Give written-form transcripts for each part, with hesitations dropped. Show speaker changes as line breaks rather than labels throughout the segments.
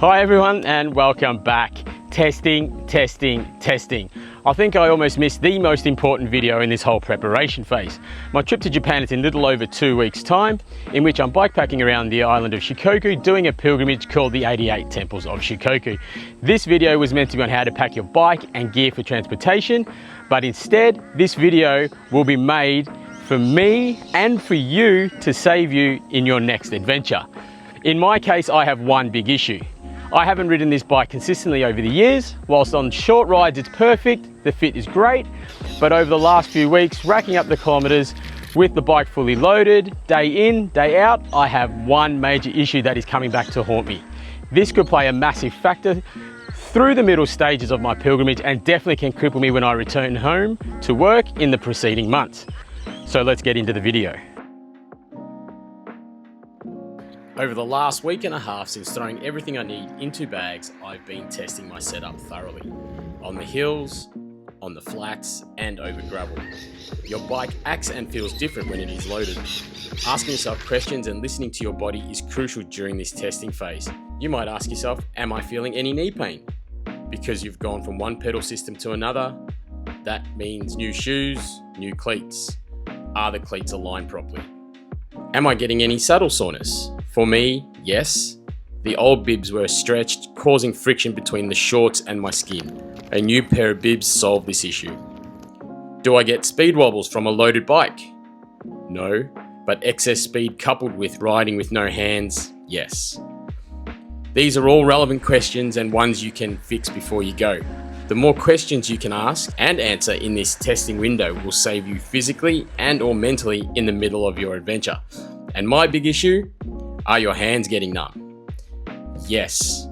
Hi everyone and welcome back. Testing, testing, testing. I think I almost missed the most important video in this whole preparation phase. My trip to Japan is in little over 2 weeks time, in which I'm bikepacking around the island of Shikoku doing a pilgrimage called the 88 Temples of Shikoku. This video was meant to be on how to pack your bike and gear for transportation, but instead this video will be made for me and for you to save you in your next adventure. In my case, I have one big issue. I haven't ridden this bike consistently over the years. Whilst on short rides it's perfect, the fit is great, but over the last few weeks, racking up the kilometers with the bike fully loaded, day in, day out, I have one major issue that is coming back to haunt me. This could play a massive factor through the middle stages of my pilgrimage and definitely can cripple me when I return home to work in the preceding months. So let's get into the video. Over the last week and a half since throwing everything I need into bags, I've been testing my setup thoroughly. On the hills, on the flats, and over gravel. Your bike acts and feels different when it is loaded. Asking yourself questions and listening to your body is crucial during this testing phase. You might ask yourself, am I feeling any knee pain? Because you've gone from one pedal system to another, that means new shoes, new cleats. Are the cleats aligned properly? Am I getting any saddle soreness? For me, yes. The old bibs were stretched, causing friction between the shorts and my skin. A new pair of bibs solved this issue. Do I get speed wobbles from a loaded bike? No, but excess speed coupled with riding with no hands, yes. These are all relevant questions and ones you can fix before you go. The more questions you can ask and answer in this testing window will save you physically and or mentally in the middle of your adventure. And my big issue? Are your hands getting numb? Yes,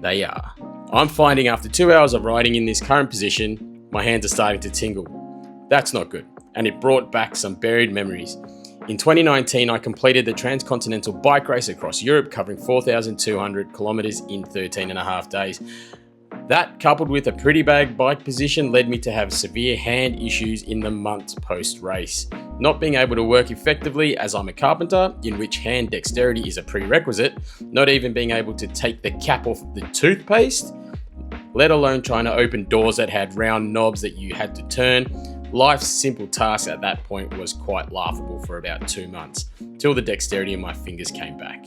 they are. I'm finding after 2 hours of riding in this current position, my hands are starting to tingle. That's not good, and it brought back some buried memories. In 2019, I completed the transcontinental bike race across Europe, covering 4,200 kilometers in 13 and a half days. That, coupled with a pretty bad bike position, led me to have severe hand issues in the months post-race. Not being able to work effectively as I'm a carpenter, in which hand dexterity is a prerequisite, not even being able to take the cap off the toothpaste, let alone trying to open doors that had round knobs that you had to turn. Life's simple task at that point was quite laughable for about 2 months, till the dexterity in my fingers came back.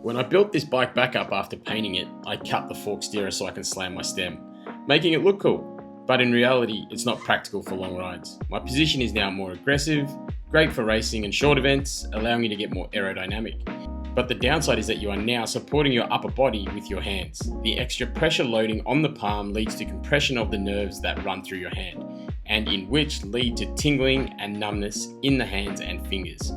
When I built this bike back up after painting it, I cut the fork steerer so I can slam my stem, making it look cool. But in reality, it's not practical for long rides. My position is now more aggressive, great for racing and short events, allowing you to get more aerodynamic. But the downside is that you are now supporting your upper body with your hands. The extra pressure loading on the palm leads to compression of the nerves that run through your hand, and in which lead to tingling and numbness in the hands and fingers.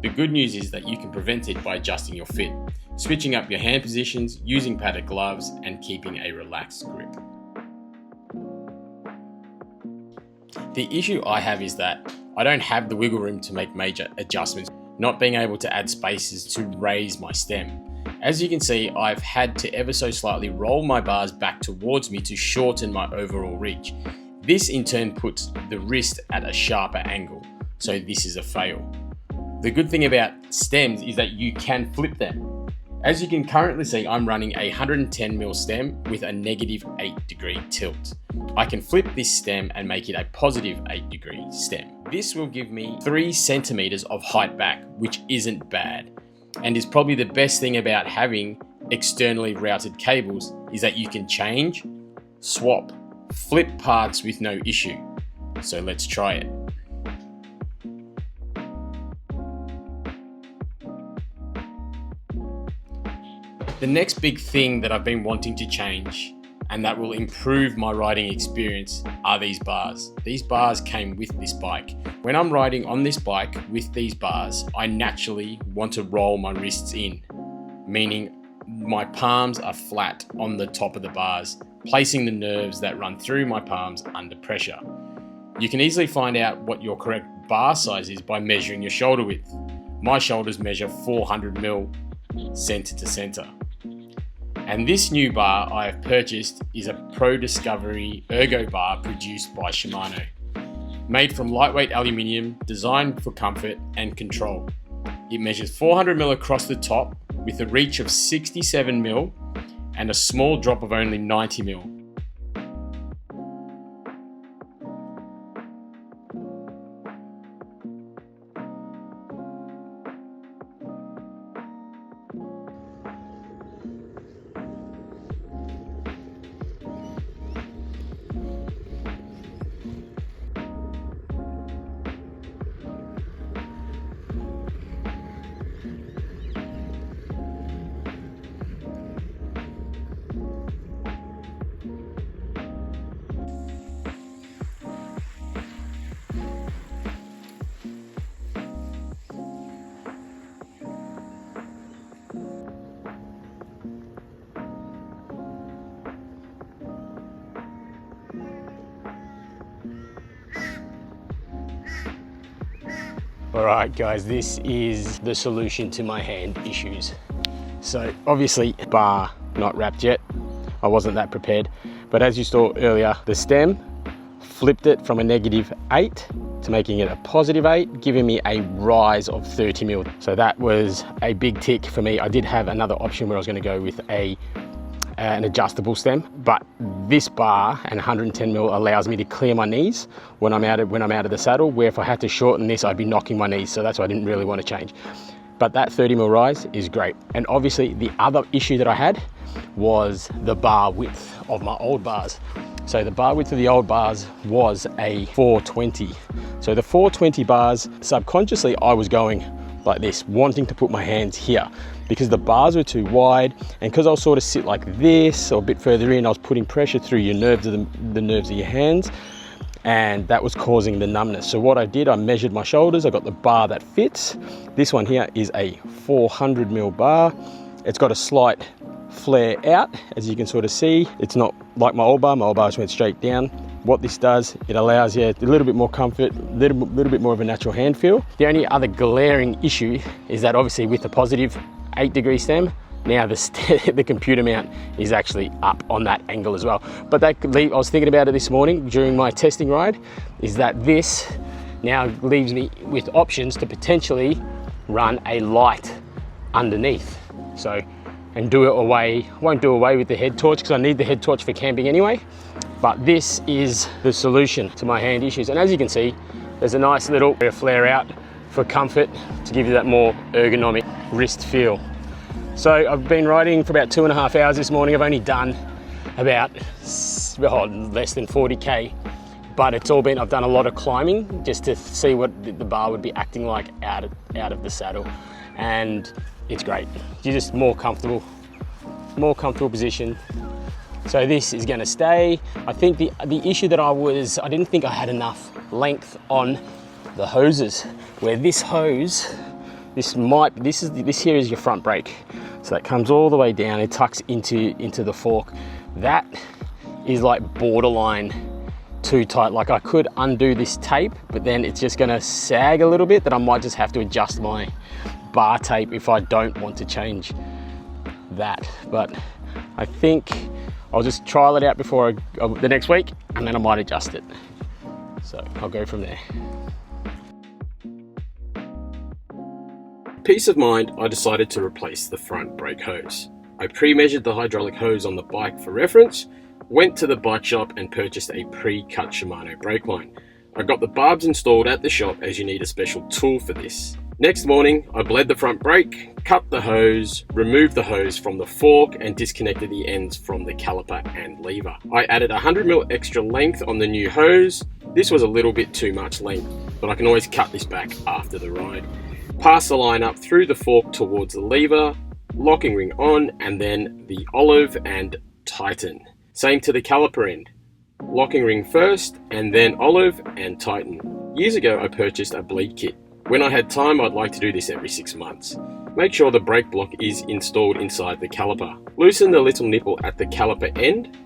The good news is that you can prevent it by adjusting your fit, switching up your hand positions, using padded gloves, and keeping a relaxed grip. The issue I have is that I don't have the wiggle room to make major adjustments, not being able to add spaces to raise my stem. As you can see, I've had to ever so slightly roll my bars back towards me to shorten my overall reach. This in turn puts the wrist at a sharper angle, so this is a fail. The good thing about stems is that you can flip them. As you can currently see, I'm running a 110mm stem with a negative 8-degree tilt. I can flip this stem and make it a positive 8-degree stem. This will give me 3 centimeters of height back, which isn't bad. And is probably the best thing about having externally routed cables is that you can change, swap, flip parts with no issue. So let's try it. The next big thing that I've been wanting to change and that will improve my riding experience are these bars. These bars came with this bike. When I'm riding on this bike with these bars, I naturally want to roll my wrists in, meaning my palms are flat on the top of the bars, placing the nerves that run through my palms under pressure. You can easily find out what your correct bar size is by measuring your shoulder width. My shoulders measure 400mm center to center. And this new bar I have purchased is a Pro Discovery Ergo bar produced by Shimano. Made from lightweight aluminium, designed for comfort and control. It measures 400mm across the top, with a reach of 67mm and a small drop of only 90mm. Alright guys, this is the solution to my hand issues. So obviously bar not wrapped yet, I wasn't that prepared, but as you saw earlier, the stem flipped it from a -8 to making it a +8, giving me a rise of 30mm. So that was a big tick for me. I did have another option where I was going to go with an adjustable stem, but this bar and 110mm allows me to clear my knees when I'm out of the saddle, where if I had to shorten this I'd be knocking my knees, so that's why I didn't really want to change. But that 30mm rise is great. And obviously the other issue that I had was the bar width of my old bars. So the bar width of the old bars was a 420. So the 420 bars, subconsciously I was going like this, wanting to put my hands here because the bars were too wide, and because I'll sort of sit like this or a bit further in, I was putting pressure through your nerves of the nerves of your hands, and that was causing the numbness. So what I did, I measured my shoulders, I got the bar that fits. This one here is a 400mm bar. It's got a slight flare out, as you can sort of see. It's not like my old bar just went straight down. What this does, it allows you a little bit more comfort, a little bit more of a natural hand feel. The only other glaring issue is that obviously with the +8° stem, now the computer mount is actually up on that angle as well. But I was thinking about it this morning during my testing ride, is that this now leaves me with options to potentially run a light underneath. So, and do it away, won't do away with the head torch because I need the head torch for camping anyway. But this is the solution to my hand issues. And as you can see, there's a nice little flare out for comfort to give you that more ergonomic wrist feel. So I've been riding for about 2.5 hours this morning. I've only done about less than 40k, but it's all been, I've done a lot of climbing just to see what the bar would be acting like out of the saddle. And it's great. You're just more comfortable position. So this is going to stay. I think the issue that I didn't think I had enough length on the hoses. Where this hose, this here is your front brake. So that comes all the way down. It tucks into the fork. That is like borderline too tight. Like I could undo this tape, but then it's just going to sag a little bit. That I might just have to adjust my bar tape if I don't want to change that. But I think I'll just trial it out before the next week, and then I might adjust it. So I'll go from there. Peace of mind, I decided to replace the front brake hose. I pre-measured the hydraulic hose on the bike for reference, went to the bike shop and purchased a pre-cut Shimano brake line. I got the barbs installed at the shop as you need a special tool for this. Next morning, I bled the front brake, cut the hose, removed the hose from the fork and disconnected the ends from the caliper and lever. I added 100mm extra length on the new hose. This was a little bit too much length, but I can always cut this back after the ride. Pass the line up through the fork towards the lever, locking ring on, and then the olive and tighten. Same to the caliper end. Locking ring first, and then olive and tighten. Years ago, I purchased a bleed kit. When I had time, I'd like to do this every 6 months. Make sure the brake block is installed inside the caliper. Loosen the little nipple at the caliper end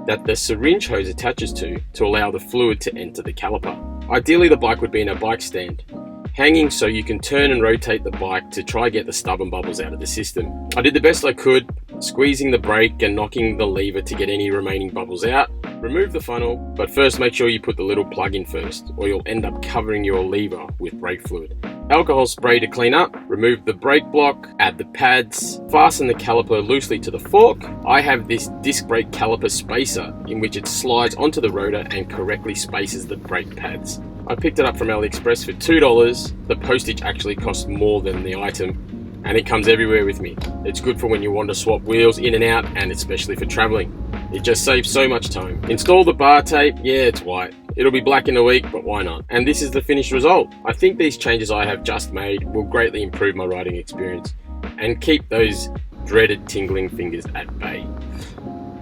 that the syringe hose attaches to allow the fluid to enter the caliper. Ideally, the bike would be in a bike stand, hanging so you can turn and rotate the bike to try get the stubborn bubbles out of the system. I did the best I could, squeezing the brake and knocking the lever to get any remaining bubbles out. Remove the funnel, but first make sure you put the little plug in first, or you'll end up covering your lever with brake fluid. alcohol spray to clean up, remove the brake block, add the pads, fasten the caliper loosely to the fork. I have this disc brake caliper spacer in which it slides onto the rotor and correctly spaces the brake pads. I picked it up from AliExpress for $2. The postage actually cost more than the item, and it comes everywhere with me. It's good for when you want to swap wheels in and out, and especially for traveling. It just saves so much time. Install the bar tape. Yeah, it's white. It'll be black in a week, but why not? And this is the finished result. I think these changes I have just made will greatly improve my riding experience and keep those dreaded tingling fingers at bay.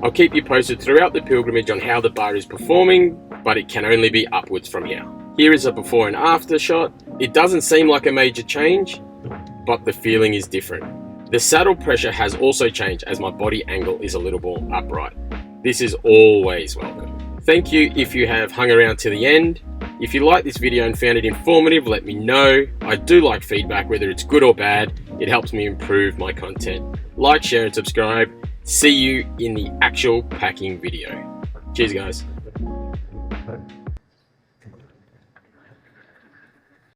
I'll keep you posted throughout the pilgrimage on how the bar is performing, but it can only be upwards from here. Here is a before and after shot. It doesn't seem like a major change, but the feeling is different. The saddle pressure has also changed as my body angle is a little more upright. This is always welcome. Thank you if you have hung around to the end. If you liked this video and found it informative, let me know. I do like feedback, whether it's good or bad. It helps me improve my content. Like, share and subscribe. See you in the actual packing video. Cheers guys.